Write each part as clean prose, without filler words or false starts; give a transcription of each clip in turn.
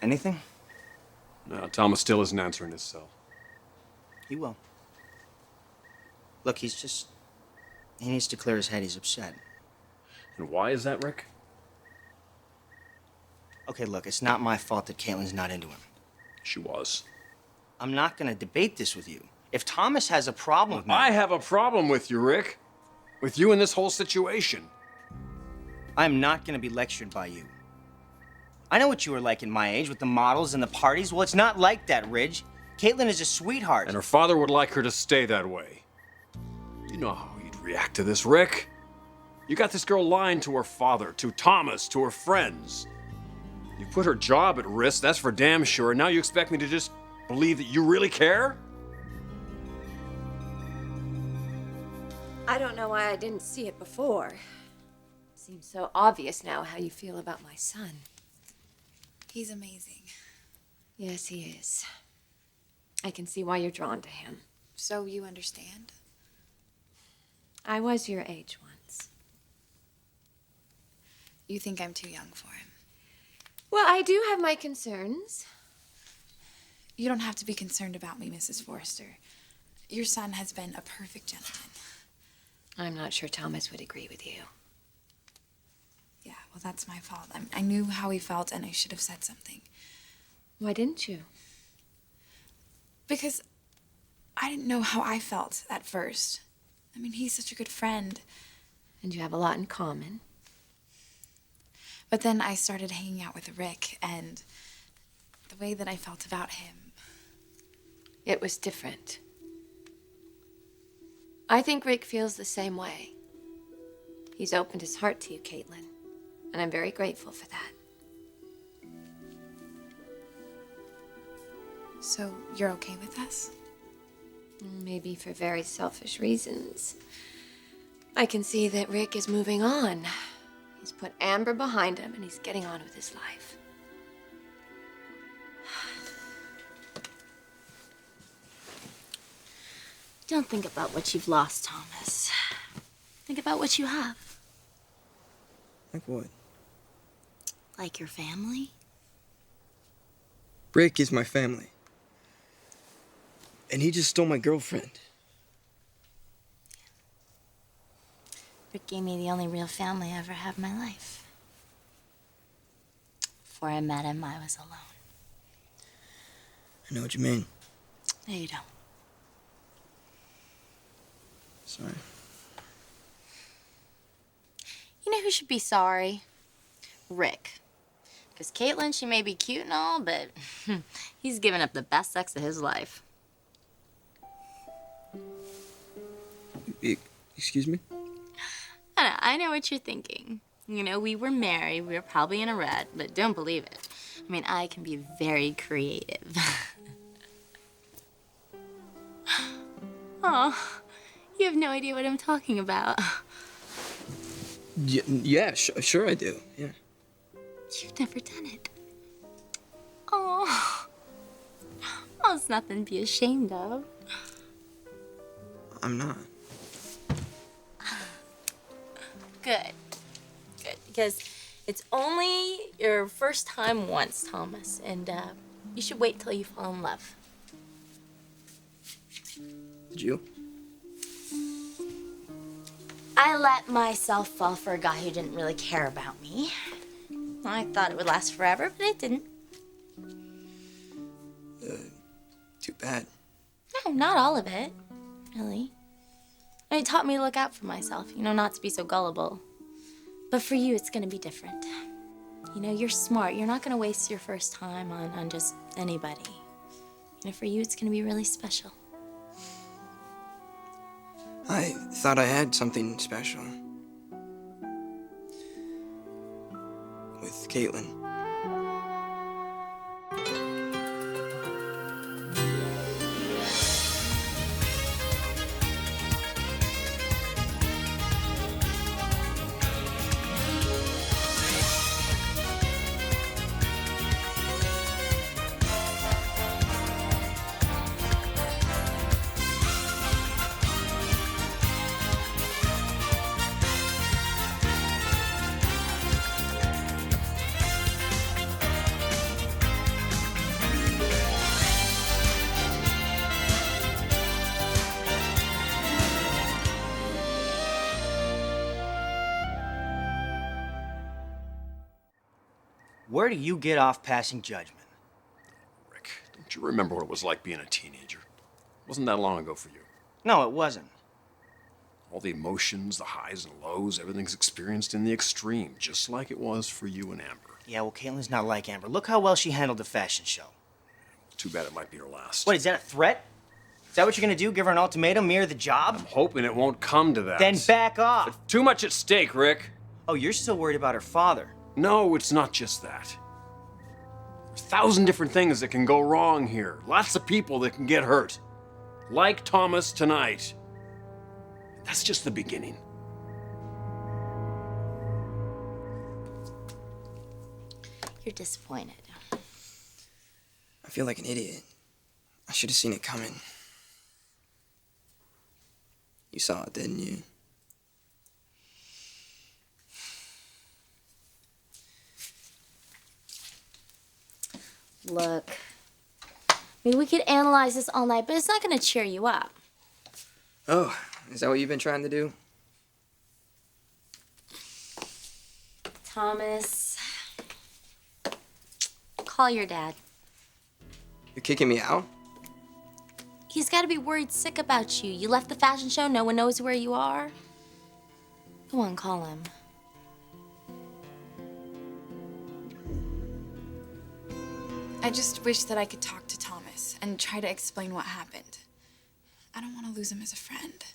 Anything? No, Thomas still isn't answering his cell. He will. Look, he needs to clear his head. He's upset. And why is that, Rick? Okay, look, it's not my fault that Caitlin's not into him. She was. I'm not gonna debate this with you. If Thomas has a problem with me... I have a problem with you, Rick. With you in this whole situation. I'm not gonna be lectured by you. I know what you were like in my age with the models and the parties. Well, it's not like that, Ridge. Caitlin is a sweetheart. And her father would like her to stay that way. You know how you'd react to this, Rick. You got this girl lying to her father, to Thomas, to her friends. You put her job at risk, that's for damn sure. And now you expect me to just believe that you really care? I don't know why I didn't see it before. It seems so obvious now how you feel about my son. He's amazing. Yes, he is. I can see why you're drawn to him. So you understand? I was your age once. You think I'm too young for him? Well, I do have my concerns. You don't have to be concerned about me, Mrs. Forrester. Your son has been a perfect gentleman. I'm not sure Thomas would agree with you. Yeah, well, that's my fault. I knew how he felt, and I should have said something. Why didn't you? Because I didn't know how I felt at first. I mean, he's such a good friend. And you have a lot in common. But then I started hanging out with Rick, and the way that I felt about him... It was different. I think Rick feels the same way. He's opened his heart to you, Caitlin, and I'm very grateful for that. So you're okay with us? Maybe for very selfish reasons. I can see that Rick is moving on. He's put Amber behind him, and he's getting on with his life. Don't think about what you've lost, Thomas. Think about what you have. Like what? Like your family. Rick is my family. And he just stole my girlfriend. Rick gave me the only real family I ever had in my life. Before I met him, I was alone. I know what you mean. No, you don't. Sorry. You know who should be sorry? Rick. Because Caitlin, she may be cute and all, but he's given up the best sex of his life. Excuse me? I know what you're thinking. You know, we were married, we were probably in a rut, but don't believe it. I mean, I can be very creative. Oh, you have no idea what I'm talking about. Yeah, sure I do, yeah. You've never done it. Oh, it's nothing to be ashamed of. I'm not. Good. Good, because it's only your first time once, Thomas, and you should wait till you fall in love. Did you? I let myself fall for a guy who didn't really care about me. I thought it would last forever, but it didn't. Too bad. No, not all of it, really. And it taught me to look out for myself, you know, not to be so gullible. But for you, it's gonna be different. You know, you're smart. You're not gonna waste your first time on just anybody. You know, for you, it's gonna be really special. I thought I had something special. With Caitlin. Where do you get off passing judgment? Rick, don't you remember what it was like being a teenager? Wasn't that long ago for you? No, it wasn't. All the emotions, the highs and lows, everything's experienced in the extreme, just like it was for you and Amber. Yeah, well, Caitlin's not like Amber. Look how well she handled the fashion show. Too bad it might be her last. What, is that a threat? Is that what you're gonna do? Give her an ultimatum, mirror the job? I'm hoping it won't come to that. Then back off. Too much at stake, Rick. Oh, you're still worried about her father. No, it's not just that. There's 1,000 different things that can go wrong here. Lots of people that can get hurt. Like Thomas tonight. That's just the beginning. You're disappointed. I feel like an idiot. I should have seen it coming. You saw it, didn't you? Look, I mean, we could analyze this all night, but it's not going to cheer you up. Oh, is that what you've been trying to do? Thomas, call your dad. You're kicking me out? He's got to be worried sick about you. You left the fashion show, no one knows where you are. Go on, call him. I just wish that I could talk to Thomas and try to explain what happened. I don't want to lose him as a friend.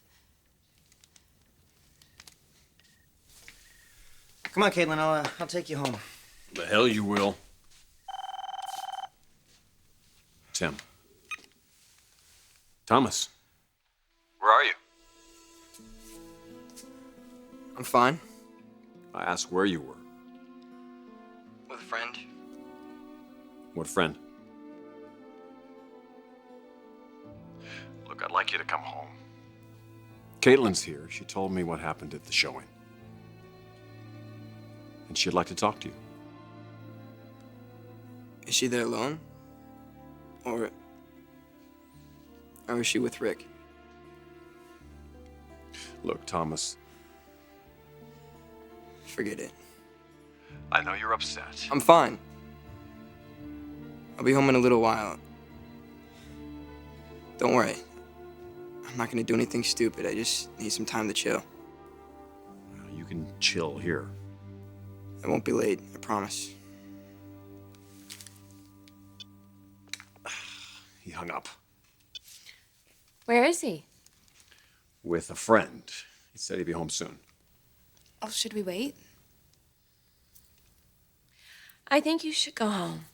Come on, Caitlin, I'll take you home. The hell you will. Tim. Thomas. Where are you? I'm fine. I asked where you were. With a friend. What friend? Look, I'd like you to come home. Caitlin's here. She told me what happened at the showing. And she'd like to talk to you. Is she there alone? Or is she with Rick? Look, Thomas. Forget it. I know you're upset. I'm fine. I'll be home in a little while. Don't worry. I'm not gonna do anything stupid. I just need some time to chill. You can chill here. I won't be late, I promise. He hung up. Where is he? With a friend. He said he'd be home soon. Oh, should we wait? I think you should go home.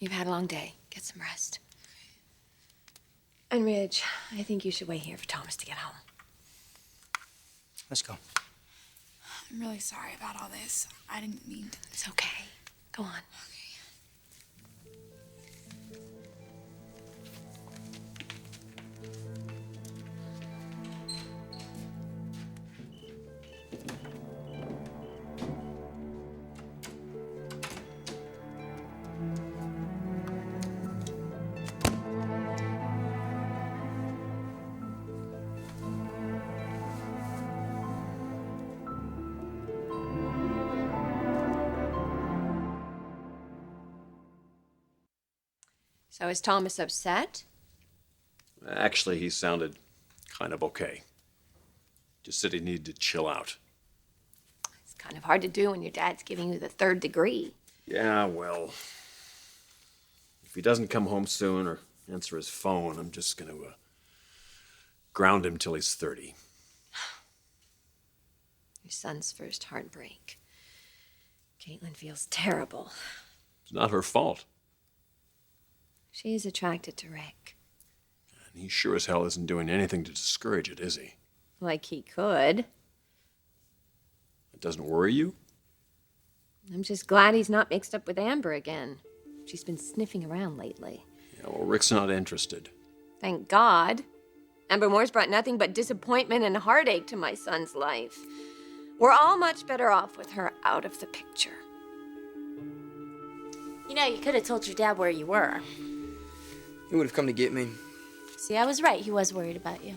You've had a long day. Get some rest. And Ridge, I think you should wait here for Thomas to get home. Let's go. I'm really sorry about all this. I didn't mean to. It's okay. Go on. So is Thomas upset? Actually, he sounded kind of okay. Just said he needed to chill out. It's kind of hard to do when your dad's giving you the 3rd degree. Yeah, well, if he doesn't come home soon or answer his phone, I'm just going to ground him till he's 30. Your son's first heartbreak. Caitlin feels terrible. It's not her fault. She is attracted to Rick. And he sure as hell isn't doing anything to discourage it, is he? Like he could. It doesn't worry you? I'm just glad he's not mixed up with Amber again. She's been sniffing around lately. Yeah, well, Rick's not interested. Thank God. Amber Moore's brought nothing but disappointment and heartache to my son's life. We're all much better off with her out of the picture. You know, you could have told your dad where you were. He would have come to get me See, I was right. He was worried about you.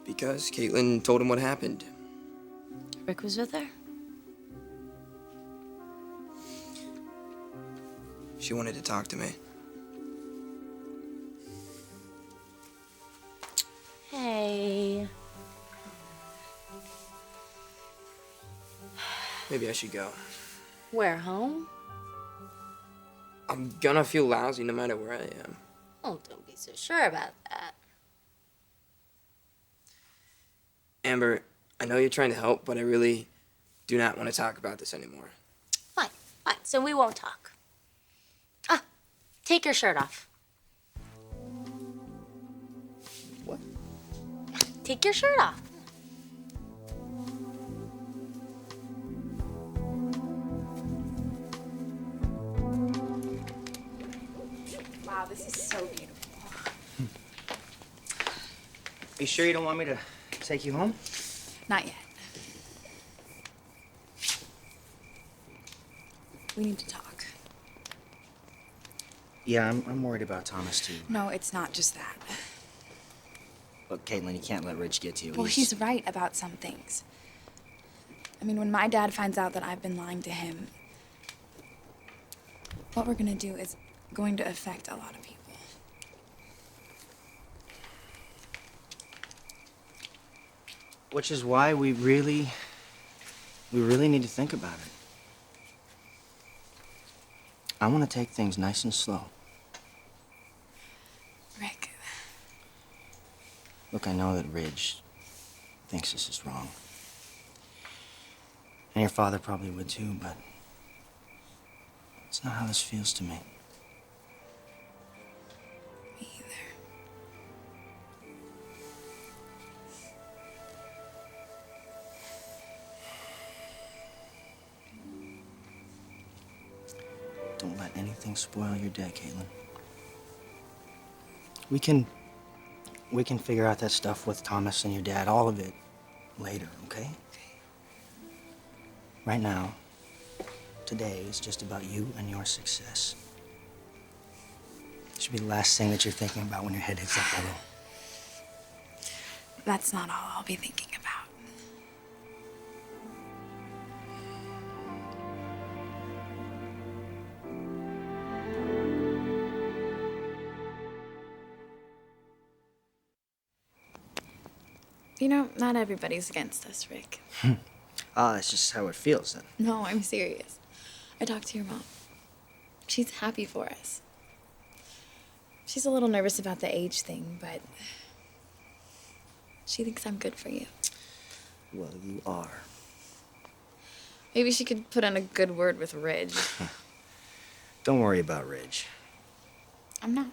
because Caitlin told him what happened. Rick was with her? She wanted to talk to me. Hey. Maybe I should go. Where, home? I'm gonna feel lousy no matter where I am. Oh, don't be so sure about that. Amber, I know you're trying to help, but I really do not want to talk about this anymore. Fine, fine. So we won't talk. Ah, take your shirt off. What? Take your shirt off. Wow, this is so beautiful. You sure you don't want me to take you home? Not yet. We need to talk. Yeah, I'm worried about Thomas, too. No, it's not just that. Look, Caitlin, you can't let Ridge get to you. Well, he's right about some things. I mean, when my dad finds out that I've been lying to him, what we're gonna do is going to affect a lot of people. Which is why we really need to think about it. I want to take things nice and slow. Rick, Look, I know that Ridge thinks this is wrong. And your father probably would too, but it's not how this feels to me. me either. Don't let anything spoil your day, Caitlin. We can figure out that stuff with Thomas and your dad, all of it, later, okay? Right now, today is just about you and your success. It should be the last thing that you're thinking about when your head hits that pillow. That's not all I'll be thinking about. You know, not everybody's against us, Rick. Ah, that's just how it feels then. No, I'm serious. I talked to your mom. She's happy for us. She's a little nervous about the age thing, but she thinks I'm good for you. Well, you are. Maybe she could put in a good word with Ridge. Don't worry about Ridge. I'm not.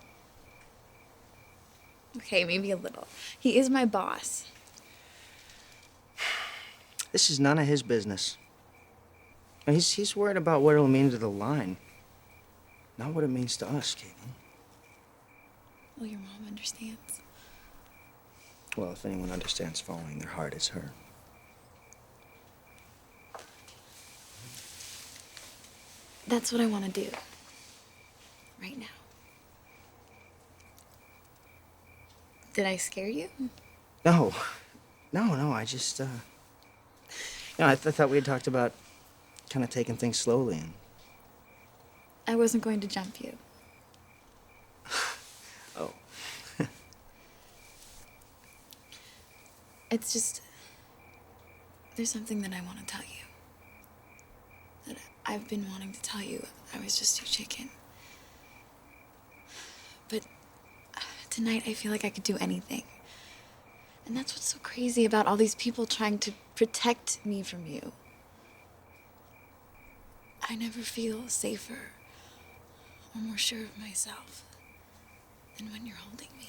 Okay, maybe a little. He is my boss. This is none of his business. And he's worried about what it'll mean to the line, not what it means to us, Caitlin. Well, your mom understands. Well, if anyone understands following their heart, it's her. That's what I want to do. Right now. Did I scare you? No, I just, I thought we had talked about kind of taking things slowly and... I wasn't going to jump you. Oh. It's just, there's something that I want to tell you. That I've been wanting to tell you. I was just too chicken. But tonight I feel like I could do anything. And that's what's so crazy about all these people trying to protect me from you. I never feel safer or more sure of myself than when you're holding me.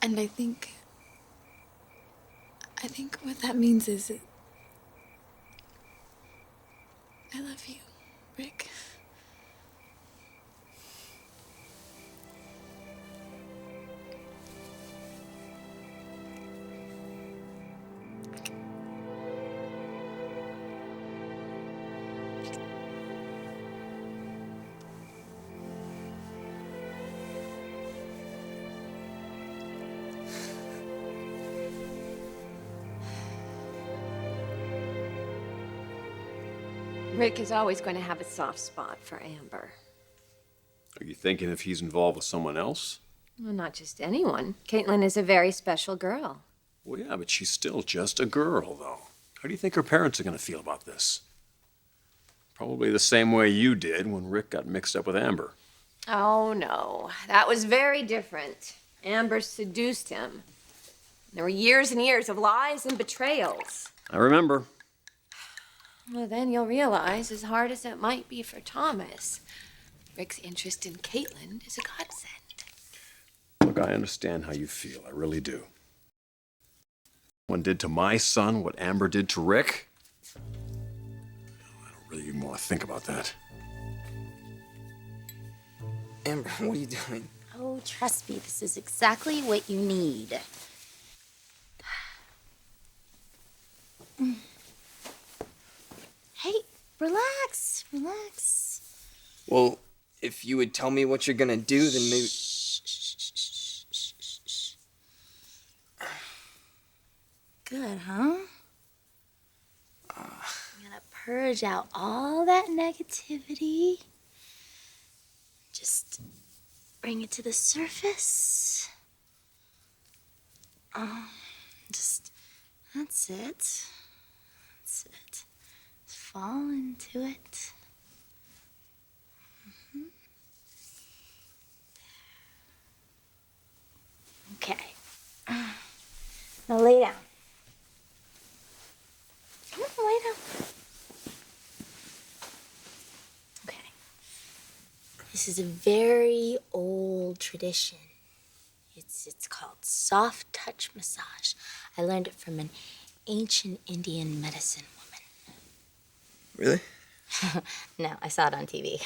And I think what that means is I love you, Rick. Rick is always going to have a soft spot for Amber. Are you thinking if he's involved with someone else? Well, not just anyone. Caitlin is a very special girl. Well, yeah, but she's still just a girl, though. How do you think her parents are going to feel about this? Probably the same way you did when Rick got mixed up with Amber. Oh, no. That was very different. Amber seduced him. There were years and years of lies and betrayals. I remember. Well, then you'll realize, as hard as it might be for Thomas, Rick's interest in Caitlin is a godsend. Look, I understand how you feel. I really do. One did to my son what Amber did to Rick. I don't really even want to think about that. Amber, what are you doing? Oh, trust me, this is exactly what you need. Hey, relax, relax. Well, if you would tell me what you're gonna do, then maybe... Good, huh? I'm gonna purge out all that negativity. Just bring it to the surface. That's it. That's it. Just fall into it. Okay. Now lay down. Come on, lay down. Okay. This is a very old tradition. It's called soft touch massage. I learned it from an ancient Indian medicine woman. Really? No, I saw it on TV.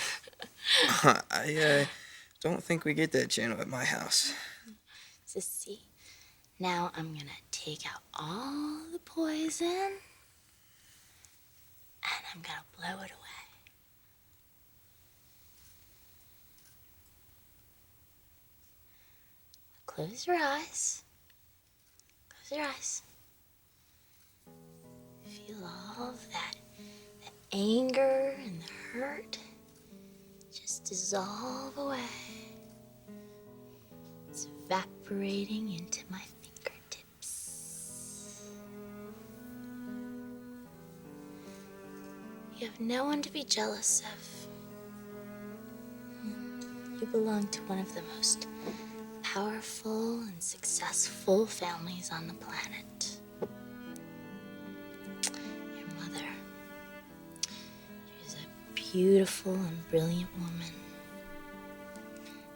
I don't think we get that channel at my house. So see, now I'm gonna take out all the poison and I'm gonna blow it away. Close your eyes. Close your eyes. Feel all of that, the anger and the hurt just dissolve away. It's evaporating into my fingertips. You have no one to be jealous of. You belong to one of the most powerful and successful families on the planet. Your mother, she's a beautiful and brilliant woman.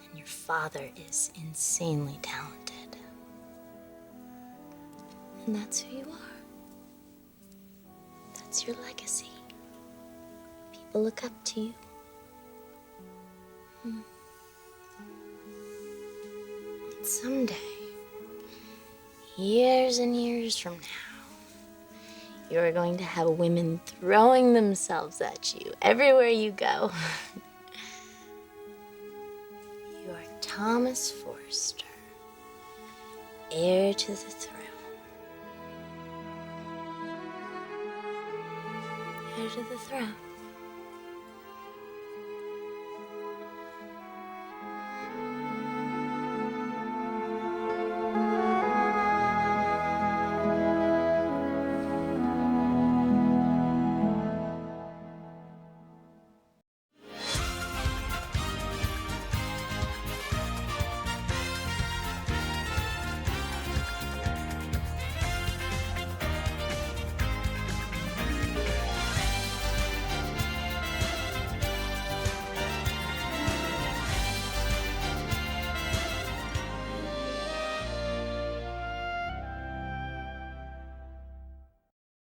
And your father is insanely talented. And that's who you are. That's your legacy. People look up to you. Someday, years and years from now, you are going to have women throwing themselves at you everywhere you go. You are Thomas Forrester, heir to the throne. Heir to the throne.